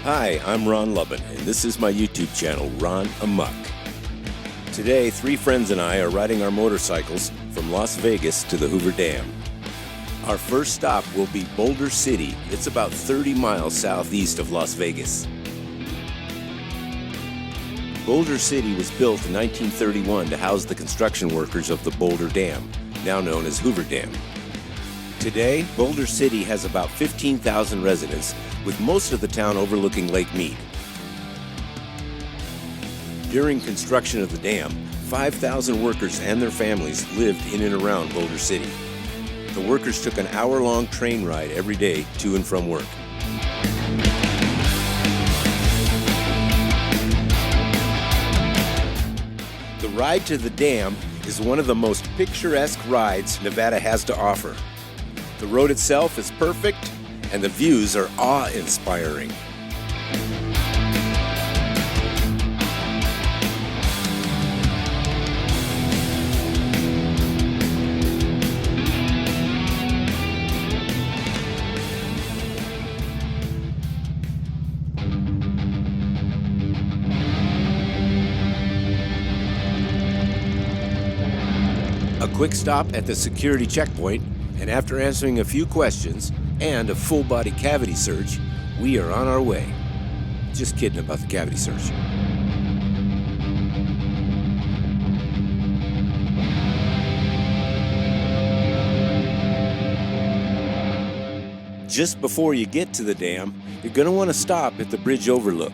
Hi, I'm Ron Lubben, and this is my YouTube channel, Ron Amok. Today, three friends and I are riding our motorcycles from Las Vegas to the Hoover Dam. Our first stop will be Boulder City. It's about 30 miles southeast of Las Vegas. Boulder City was built in 1931 to house the construction workers of the Boulder Dam, now known as Hoover Dam. Today, Boulder City has about 15,000 residents, with most of the town overlooking Lake Mead. During construction of the dam, 5,000 workers and their families lived in and around Boulder City. The workers took an hour-long train ride every day to and from work. The ride to the dam is one of the most picturesque rides Nevada has to offer. The road itself is perfect, and the views are awe-inspiring. A quick stop at the security checkpoint, and after answering a few questions and a full-body cavity search, we are on our way. Just kidding about the cavity search. Just before you get to the dam, you're going to want to stop at the bridge overlook.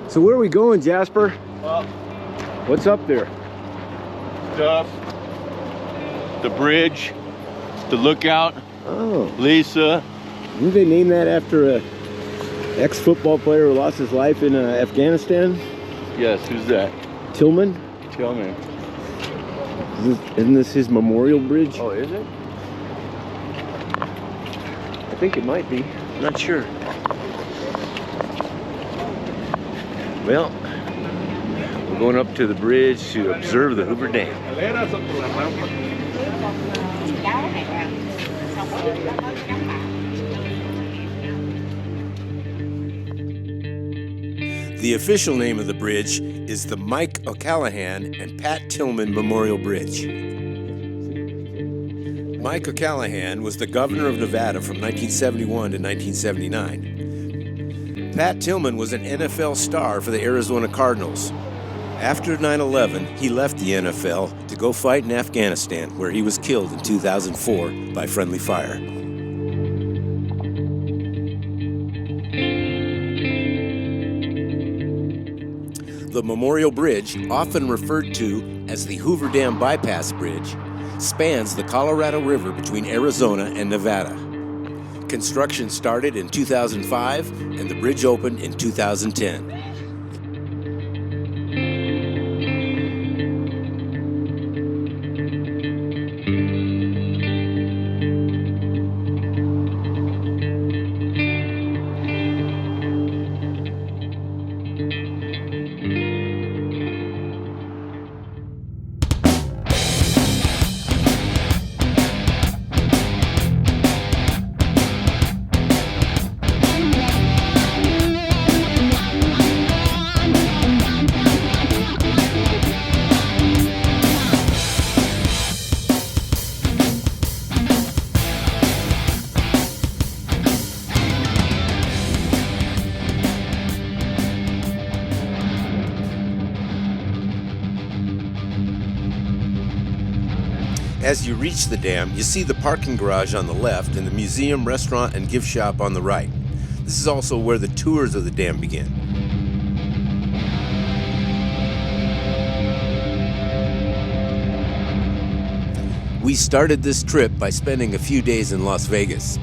So where are we going, Jasper? Well, What's up there? stuff, the bridge, the lookout, Oh, Lisa. didn't they name that after a ex-football player who lost his life in Afghanistan? Yes, who's that? Tillman? Tillman. Isn't this his memorial bridge? Oh, is it? I think it might be. I'm not sure. Well, we're going up to the bridge to observe the Hoover Dam. The official name of the bridge is the Mike O'Callahan and Pat Tillman Memorial Bridge. Mike O'Callahan was the governor of Nevada from 1971 to 1979. Pat Tillman was an NFL star for the Arizona Cardinals. After 9/11, he left the NFL to go fight in Afghanistan, where he was killed in 2004 by friendly fire. The Memorial Bridge, often referred to as the Hoover Dam Bypass Bridge, spans the Colorado River between Arizona and Nevada. Construction started in 2005 and the bridge opened in 2010. As you reach the dam, you see the parking garage on the left and the museum, restaurant, and gift shop on the right. This is also where the tours of the dam begin. We started this trip by spending a few days in Las Vegas.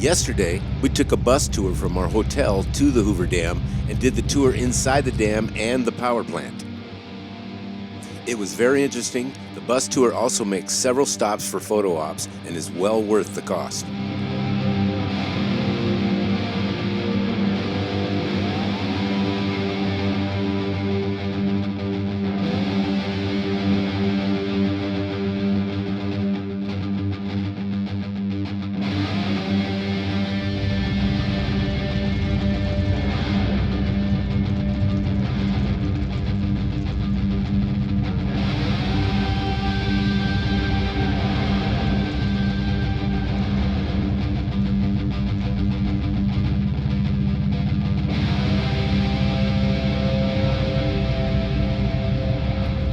Yesterday, we took a bus tour from our hotel to the Hoover Dam and did the tour inside the dam and the power plant. It was very interesting. The bus tour also makes several stops for photo ops and is well worth the cost.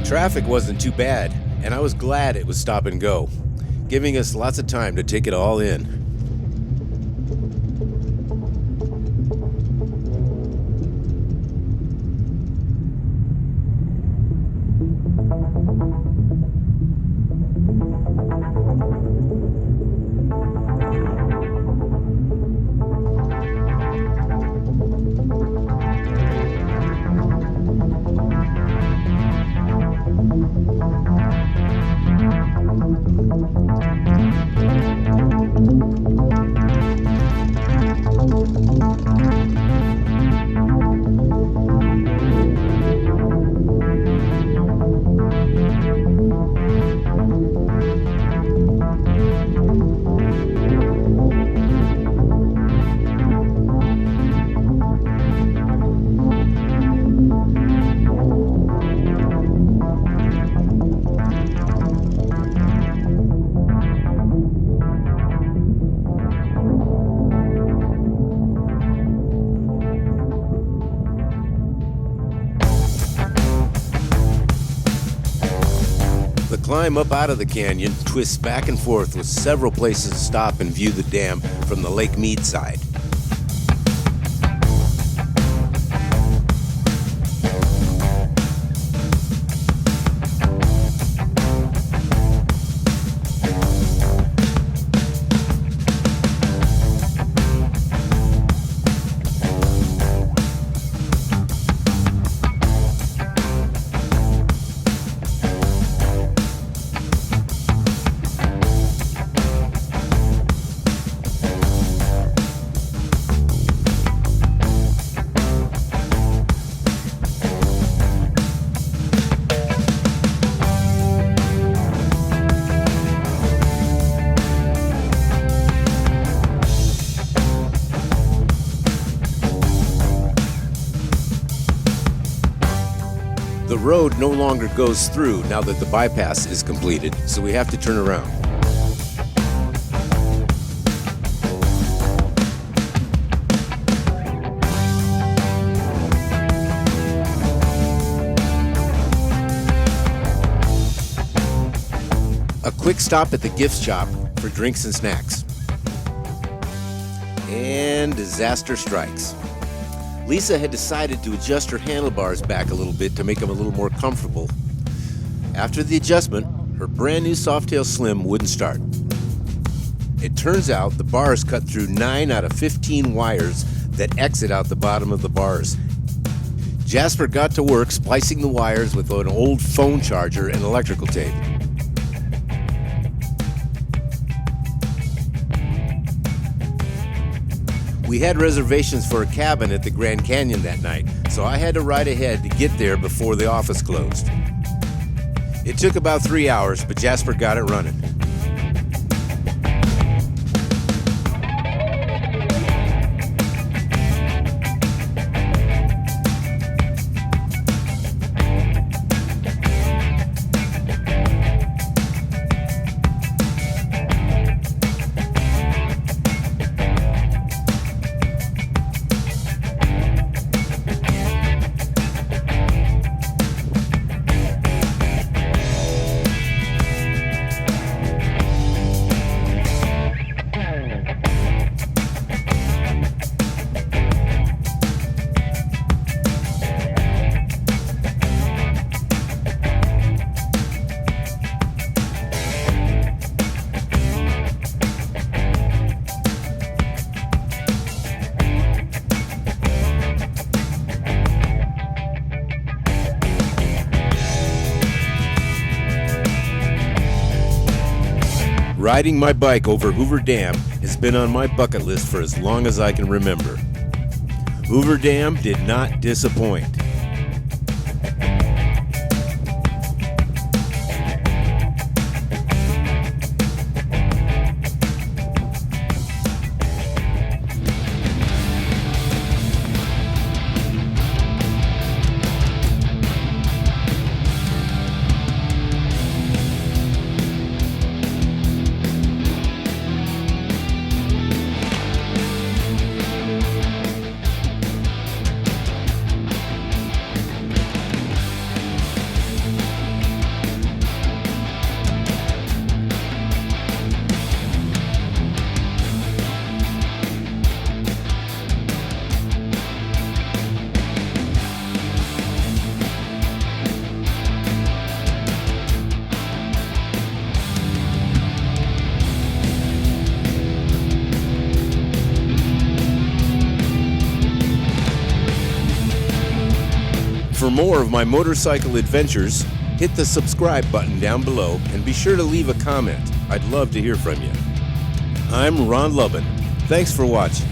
Traffic wasn't too bad, and I was glad it was stop and go, giving us lots of time to take it all in. The climb up out of the canyon twists back and forth with several places to stop and view the dam from the Lake Mead side. The road no longer goes through now that the bypass is completed, so we have to turn around. A quick stop at the gift shop for drinks and snacks. And disaster strikes. Lisa had decided to adjust her handlebars back a little bit to make them a little more comfortable. After the adjustment, her brand new Softail Slim wouldn't start. It turns out the bars cut through 9 out of 15 wires that exit out the bottom of the bars. Jasper got to work splicing the wires with an old phone charger and electrical tape. We had reservations for a cabin at the Grand Canyon that night, so I had to ride ahead to get there before the office closed. It took about 3 hours, but Jasper got it running. Riding my bike over Hoover Dam has been on my bucket list for as long as I can remember. Hoover Dam did not disappoint. For more of my motorcycle adventures, hit the subscribe button down below and be sure to leave a comment. I'd love to hear from you. I'm Ron Lubben. Thanks for watching.